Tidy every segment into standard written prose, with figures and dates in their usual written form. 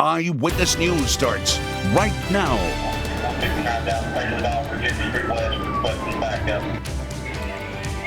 Eyewitness News starts right now. 59,000 Virginia Street West, requesting backup.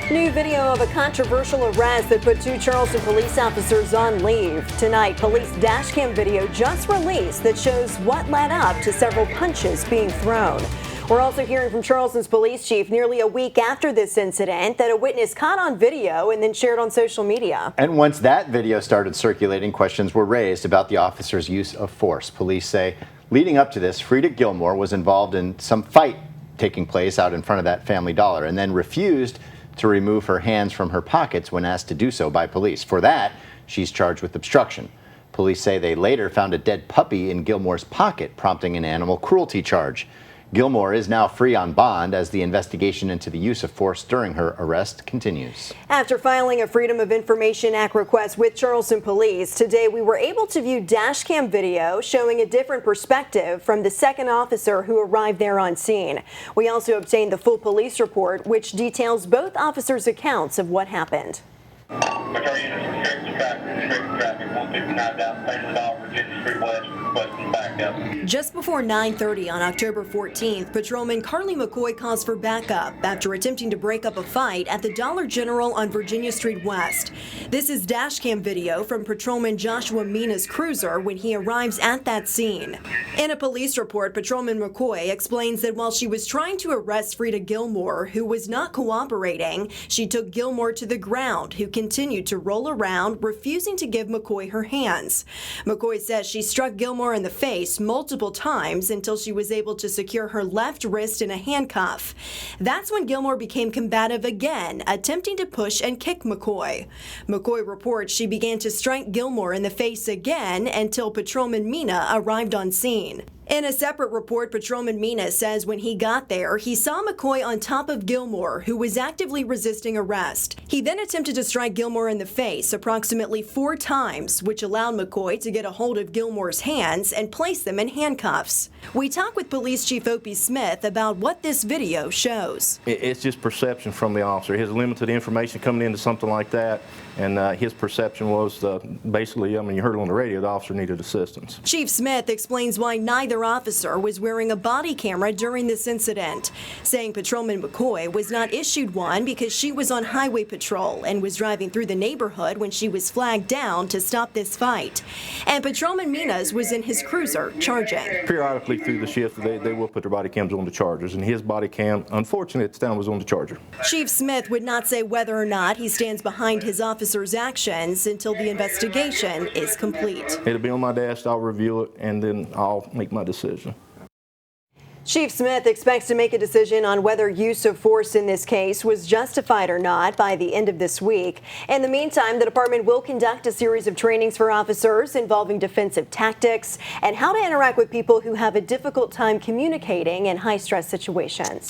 New video of a controversial arrest that put 2 Charleston police officers on leave. Tonight, police dash cam video just released that shows what led up to several punches being thrown. We're also hearing from Charleston's police chief nearly a week after this incident that a witness caught on video and then shared on social media. And once that video started circulating, questions were raised about the officer's use of force. Police say leading up to this, Frida Gilmore was involved in some fight taking place out in front of that Family Dollar and then refused to remove her hands from her pockets when asked to do so by police. For that, she's charged with obstruction. Police say they later found a dead puppy in Gilmore's pocket, prompting an animal cruelty charge. Gilmore is now free on bond as the investigation into the use of force during her arrest continues. After filing a Freedom of Information Act request with Charleston Police, today we were able to view dash cam video showing a different perspective from the second officer who arrived there on scene. We also obtained the full police report, which details both officers' accounts of what happened. Patrol units restricting traffic, 159,000 Virginia Street West, requesting backup. Just before 9:30 on October 14th, Patrolman Carly McCoy calls for backup after attempting to break up a fight at the Dollar General on Virginia Street West. This is dash cam video from Patrolman Joshua Mina's cruiser when he arrives at that scene. In a police report, Patrolman McCoy explains that while she was trying to arrest Frida Gilmore, who was not cooperating, she took Gilmore to the ground, who continued to roll around, refusing to give McCoy her hands. McCoy says she struck Gilmore in the face multiple times until she was able to secure her left wrist in a handcuff. That's when Gilmore became combative again, attempting to push and kick McCoy. McCoy reports she began to strike Gilmore in the face again until Patrolman Mina arrived on scene. In a separate report, Patrolman Mina says when he got there, he saw McCoy on top of Gilmore, who was actively resisting arrest. He then attempted to strike Gilmore in the face approximately 4 times, which allowed McCoy to get a hold of Gilmore's hands and place them in handcuffs. We talked with Police Chief Opie Smith about what this video shows. It's just perception from the officer. His limited information coming into something like that, and his perception was basically, you heard it on the radio, the officer needed assistance. Chief Smith explains why neither officer was wearing a body camera during this incident, saying Patrolman McCoy was not issued one because she was on highway patrol and was driving through the neighborhood when she was flagged down to stop this fight. And Patrolman Mina's was in his cruiser charging. Periodically through the shift, they will put their body cams on the Chargers, and his body cam, unfortunately, at the time was on the Charger. Chief Smith would not say whether or not he stands behind his officer's actions until the investigation is complete. It'll be on my desk, I'll review it, and then I'll make my decision. Chief Smith expects to make a decision on whether use of force in this case was justified or not by the end of this week. In the meantime, the department will conduct a series of trainings for officers involving defensive tactics and how to interact with people who have a difficult time communicating in high-stress situations.